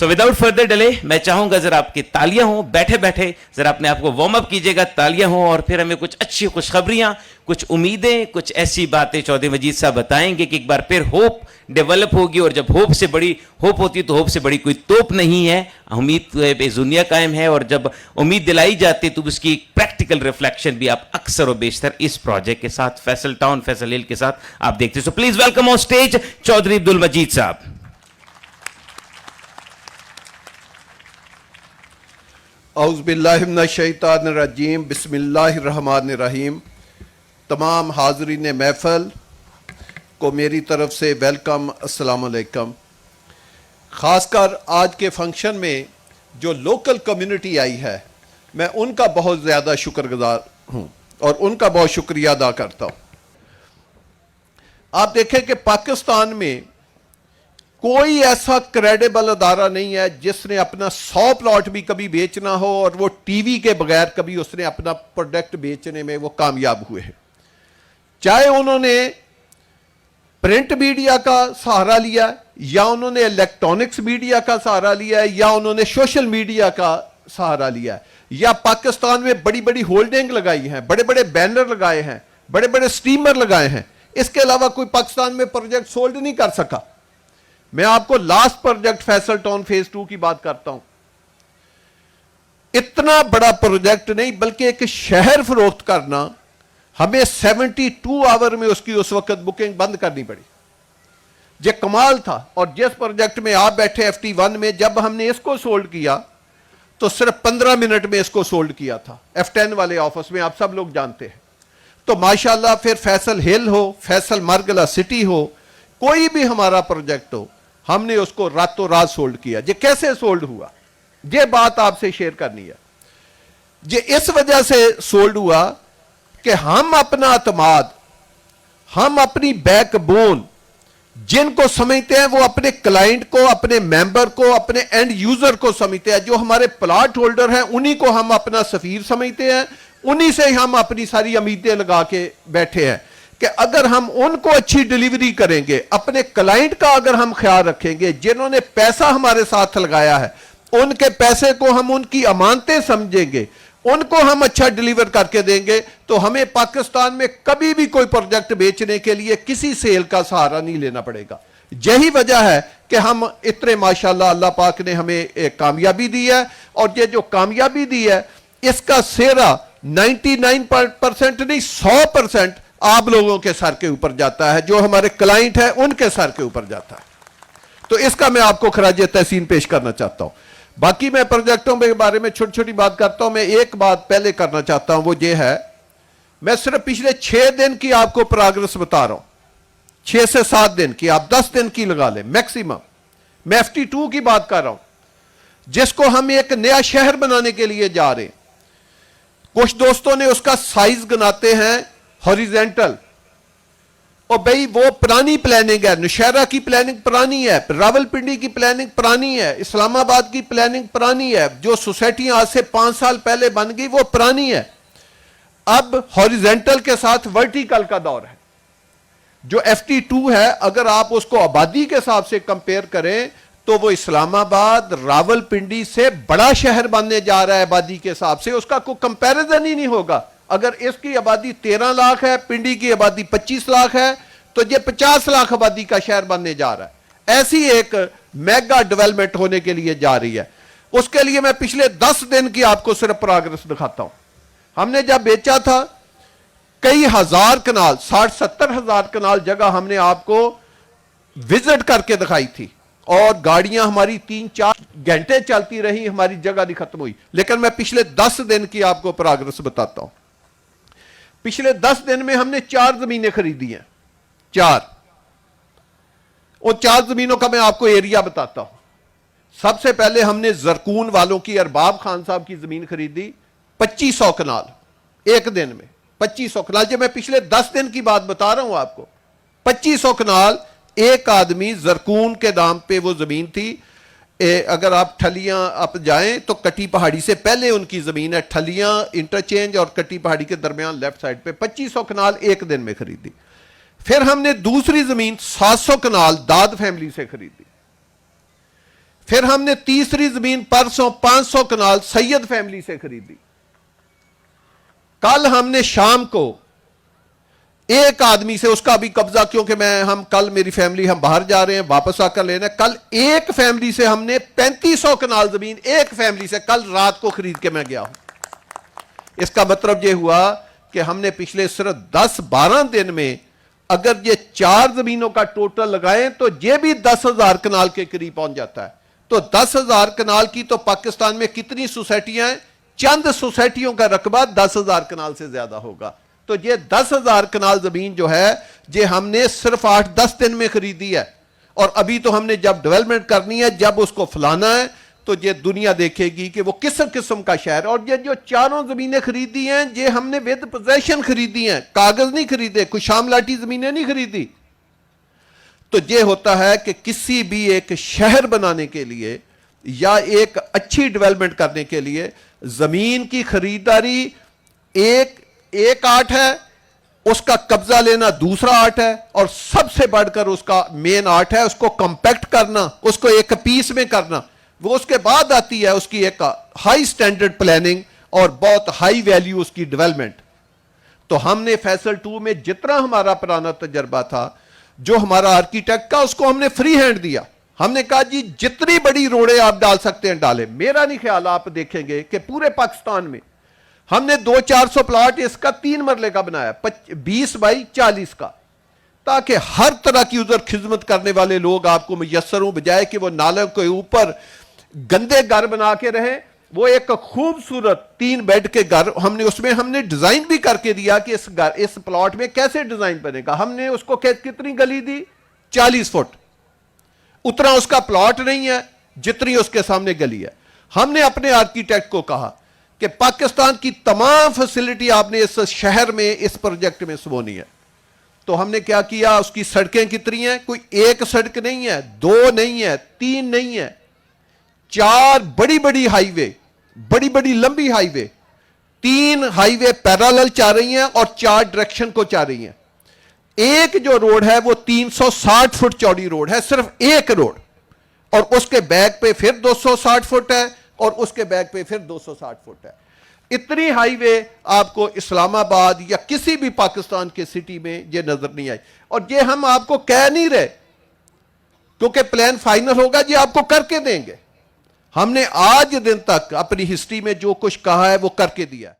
Without further delay میں چاہوں گا ذرا آپ کی تالیاں ہوں, بیٹھے بیٹھے ذرا اپنے آپ کو وارم اپ کیجیے گا, تالیاں ہوں, اور پھر ہمیں کچھ اچھی خوشخبریاں, کچھ امیدیں, کچھ ایسی باتیں چودھری مجید صاحب بتائیں گے کہ ایک بار پھر ہوپ ڈیولپ ہوگی, اور جب ہوپ سے بڑی ہوپ ہوتی ہے تو ہوپ سے بڑی کوئی توپ نہیں ہے, امید بے دنیا قائم ہے, اور جب امید دلائی جاتی ہے تو اس کی پریکٹیکل ریفلیکشن بھی آپ اکثر و بیشتر اس پروجیکٹ کے ساتھ, فیصل ٹاؤن فیصل ہل کے ساتھ آپ دیکھتے ہیں. So please welcome on stage Chaudhry Abdul Majeed صاحب. اعوذ باللہ من الشیطان الرجیم, بسم اللہ الرحمن الرحیم. تمام حاضرین محفل کو میری طرف سے ویلکم, السلام علیکم. خاص کر آج کے فنکشن میں جو لوکل کمیونٹی آئی ہے, میں ان کا بہت زیادہ شکر گزار ہوں اور ان کا بہت شکریہ ادا کرتا ہوں. آپ دیکھیں کہ پاکستان میں کوئی ایسا کریڈیبل ادارہ نہیں ہے جس نے اپنا 100 پلاٹ بھی کبھی بیچنا ہو اور وہ ٹی وی کے بغیر کبھی اس نے اپنا پروڈکٹ بیچنے میں وہ کامیاب ہوئے ہیں. چاہے انہوں نے پرنٹ میڈیا کا سہارا لیا, یا انہوں نے الیکٹرانکس میڈیا کا سہارا لیا, یا انہوں نے سوشل میڈیا کا سہارا لیا, یا پاکستان میں بڑی بڑی ہولڈنگ لگائی ہیں, بڑے بڑے بینر لگائے ہیں, بڑے بڑے سٹیمر لگائے ہیں, اس کے علاوہ کوئی پاکستان میں پروجیکٹ سولڈ نہیں کر سکا. میں آپ کو last project Faisal town phase 2 کی بات کرتا ہوں. اتنا بڑا پروجیکٹ نہیں بلکہ ایک شہر فروخت کرنا, ہمیں 72 آور میں اس کی اس وقت بکنگ بند کرنی پڑی. یہ کمال تھا. اور جس پروجیکٹ میں آپ بیٹھے FT1 میں, جب ہم نے اس کو سولڈ کیا تو صرف 15 منٹ میں اس کو سولڈ کیا تھا F10 والے آفس میں, آپ سب لوگ جانتے ہیں. تو ماشاءاللہ پھر فیصل ہل ہو, فیصل مرگلہ سٹی ہو, کوئی بھی ہمارا پروجیکٹ ہو, ہم نے اس کو راتوں رات سولڈ کیا. یہ کیسے سولڈ ہوا, یہ بات آپ سے شیئر کرنی ہے. یہ اس وجہ سے سولڈ ہوا کہ ہم اپنا اعتماد, ہم اپنی بیک بون جن کو سمجھتے ہیں وہ اپنے کلائنٹ کو, اپنے ممبر کو, اپنے اینڈ یوزر کو سمجھتے ہیں. جو ہمارے پلاٹ ہولڈر ہیں انہی کو ہم اپنا سفیر سمجھتے ہیں, انہی سے ہم اپنی ساری امیدیں لگا کے بیٹھے ہیں کہ اگر ہم ان کو اچھی ڈیلیوری کریں گے, اپنے کلائنٹ کا اگر ہم خیال رکھیں گے, جنہوں نے پیسہ ہمارے ساتھ لگایا ہے ان کے پیسے کو ہم ان کی امانتیں سمجھیں گے, ان کو ہم اچھا ڈیلیور کر کے دیں گے, تو ہمیں پاکستان میں کبھی بھی کوئی پروجیکٹ بیچنے کے لیے کسی سیل کا سہارا نہیں لینا پڑے گا. یہی وجہ ہے کہ ہم اتنے ماشاءاللہ اللہ پاک نے ہمیں ایک کامیابی دی ہے, اور یہ جو کامیابی دی ہے اس کا سہرا 99% نہیں 100% آپ لوگوں کے سر کے اوپر جاتا ہے, جو ہمارے کلائنٹ ہیں ان کے سر کے اوپر جاتا ہے. تو اس کا میں آپ کو خراج تحسین پیش کرنا چاہتا ہوں. باقی میں پروجیکٹوں کے بارے میں چھوٹی چھوٹی بات کرتا ہوں. میں ایک بات پہلے کرنا چاہتا ہوں, وہ یہ ہے, میں صرف پچھلے 6 دن کی آپ کو پروگرس بتا رہا ہوں, 6 سے 7 دن کی, آپ 10 دن کی لگا لیں میکسیمم. میں FT2 کی بات کر رہا ہوں, جس کو ہم ایک نیا شہر بنانے کے لیے جا رہے ہیں. کچھ دوستوں نے اس کا سائز گناتے ہیں ہاریزنٹل, اور بھئی وہ پرانی پلاننگ ہے. نوشہرہ کی پلاننگ پرانی ہے, راولپنڈی کی پلاننگ پرانی ہے, اسلام آباد کی پلاننگ پرانی ہے, جو سوسائٹیاں آج سے 5 سال پہلے بن گئی وہ پرانی ہے. اب ہاریزنٹل کے ساتھ ورٹیکل کا دور ہے. جو FT2 ہے اگر آپ اس کو آبادی کے حساب سے کمپیئر کریں تو وہ اسلام آباد راولپنڈی سے بڑا شہر بننے جا رہا ہے آبادی کے حساب سے, اس کا کوئی کمپیریزن ہی نہیں ہوگا. اگر اس کی آبادی 13 لاکھ ہے, پنڈی کی آبادی 25 لاکھ ہے, تو یہ 50 لاکھ آبادی کا شہر بننے جا رہا ہے. ایسی ایک میگا ڈیولپمنٹ ہونے کے لیے جا رہی ہے. اس کے لیے میں پچھلے 10 دن کی آپ کو صرف پروگرس دکھاتا ہوں. ہم نے جب بیچا تھا کئی ہزار کنال, 60-70 ہزار کنال جگہ ہم نے آپ کو وزٹ کر کے دکھائی تھی, اور گاڑیاں ہماری 3-4 گھنٹے چلتی رہی, ہماری جگہ نہیں ختم ہوئی. لیکن میں پچھلے 10 دن کی آپ کو پروگرس بتاتا ہوں. پچھلے 10 دن میں ہم نے 4 زمینیں خریدی ہیں, 4. اور 4 زمینوں کا میں آپ کو ایریا بتاتا ہوں. سب سے پہلے ہم نے زرکون والوں کی ارباب خان صاحب کی زمین خریدی, 2500 کنال ایک دن میں. 2500 کنال, جو میں پچھلے 10 دن کی بات بتا رہا ہوں آپ کو. 2500 کنال ایک آدمی زرکون کے نام پہ وہ زمین تھی. اگر آپ ٹھلیاں آپ جائیں تو کٹی پہاڑی سے پہلے ان کی زمین ہے, ٹھلیاں انٹرچینج اور کٹی پہاڑی کے درمیان لیفٹ سائڈ پہ. 2500 کنال ایک دن میں خریدی. پھر ہم نے دوسری زمین 700 کنال داد فیملی سے خریدی. پھر ہم نے تیسری زمین پرسوں 500 کنال سید فیملی سے خریدی. کل ہم نے شام کو ایک آدمی سے, اس کا بھی قبضہ کیونکہ ہم کل میری فیملی ہم باہر جا رہے ہیں, واپس آ کر لینا, کل ایک فیملی سے ہم نے 3500 کنال زمین ایک فیملی سے کل رات کو خرید کے میں گیا ہوں. اس کا مطلب یہ ہوا کہ ہم نے پچھلے صرف 10-12 دن میں اگر یہ 4 زمینوں کا ٹوٹل لگائیں تو یہ بھی 10,000 کنال کے قریب پہنچ جاتا ہے. تو 10,000 کنال کی تو پاکستان میں کتنی سوسائٹیاں ہیں؟ چند سوسائٹیوں کا رقبہ 10,000 کنال سے زیادہ ہوگا. تو یہ 10,000 کنال زمین جو ہے یہ ہم نے صرف 8-10 دن میں خریدی ہے, اور ابھی تو ہم نے جب ڈیولپمنٹ کرنی ہے, جب اس کو پھلانا ہے, تو یہ دنیا دیکھے گی کہ وہ کس قسم کا شہر. اور یہ جو 4 زمینیں خریدی ہیں یہ ہم نے ود پوزیشن خریدی ہیں, کاغذ نہیں خریدے, کوئی شام لاٹی زمینیں نہیں خریدی. تو یہ ہوتا ہے کہ کسی بھی ایک شہر بنانے کے لیے یا ایک اچھی ڈیولپمنٹ کرنے کے لیے زمین کی خریداری ایک آرٹ ہے, اس کا قبضہ لینا دوسرا آرٹ ہے, اور سب سے بڑھ کر اس کا مین آرٹ ہے اس کو کمپیکٹ کرنا, اس کو ایک پیس میں کرنا. وہ اس کے بعد آتی ہے اس کی ایک ہائی سٹینڈرڈ پلاننگ اور بہت ہائی ویلیو اس کی ڈیولپمنٹ. تو ہم نے فیصل 2 میں جتنا ہمارا پرانا تجربہ تھا, جو ہمارا آرکیٹیکٹ کا, اس کو ہم نے فری ہینڈ دیا. ہم نے کہا جی جتنی بڑی روڈیں آپ ڈال سکتے ہیں ڈالیں. میرا نہیں خیال, آپ دیکھیں گے کہ پورے پاکستان میں ہم نے 200-400 پلاٹ اس کا 3 مرلے کا بنایا, 20x40 کا, تاکہ ہر طرح کی ادھر خدمت کرنے والے لوگ آپ کو میسر ہوں, بجائے کہ وہ نالے کے اوپر گندے گھر بنا کے رہیں. وہ ایک خوبصورت 3 بیڈ کے گھر ہم نے ڈیزائن بھی کر کے دیا کہ اس پلاٹ میں کیسے ڈیزائن بنے گا. ہم نے اس کو کتنی گلی دی؟ 40 فٹ. اتنا اس کا پلاٹ نہیں ہے جتنی اس کے سامنے گلی ہے. ہم نے اپنے آرکیٹیکٹ کو کہا کہ پاکستان کی تمام فیسلٹی آپ نے اس شہر میں اس پروجیکٹ میں سمونی ہے. تو ہم نے کیا کیا, اس کی سڑکیں کتنی ہیں؟ کوئی ایک سڑک نہیں ہے, 2 نہیں ہے, 3 نہیں ہے, 4 بڑی ہائی وے, بڑی لمبی ہائی وے, 3 ہائی وے پیرالل چاہ رہی ہیں اور 4 ڈائریکشن کو چاہ رہی ہیں. ایک جو روڈ ہے وہ 360 فٹ چوڑی روڈ ہے, صرف ایک روڈ, اور اس کے بیک پہ پھر 260 فٹ ہے, اور اس کے بیک پہ پھر 260 فٹ ہے. اتنی ہائی وے آپ کو اسلام آباد یا کسی بھی پاکستان کے سٹی میں یہ نظر نہیں آئی. اور یہ ہم آپ کو کہہ نہیں رہے کیونکہ پلان فائنل ہوگا, یہ آپ کو کر کے دیں گے. ہم نے آج دن تک اپنی ہسٹری میں جو کچھ کہا ہے وہ کر کے دیا.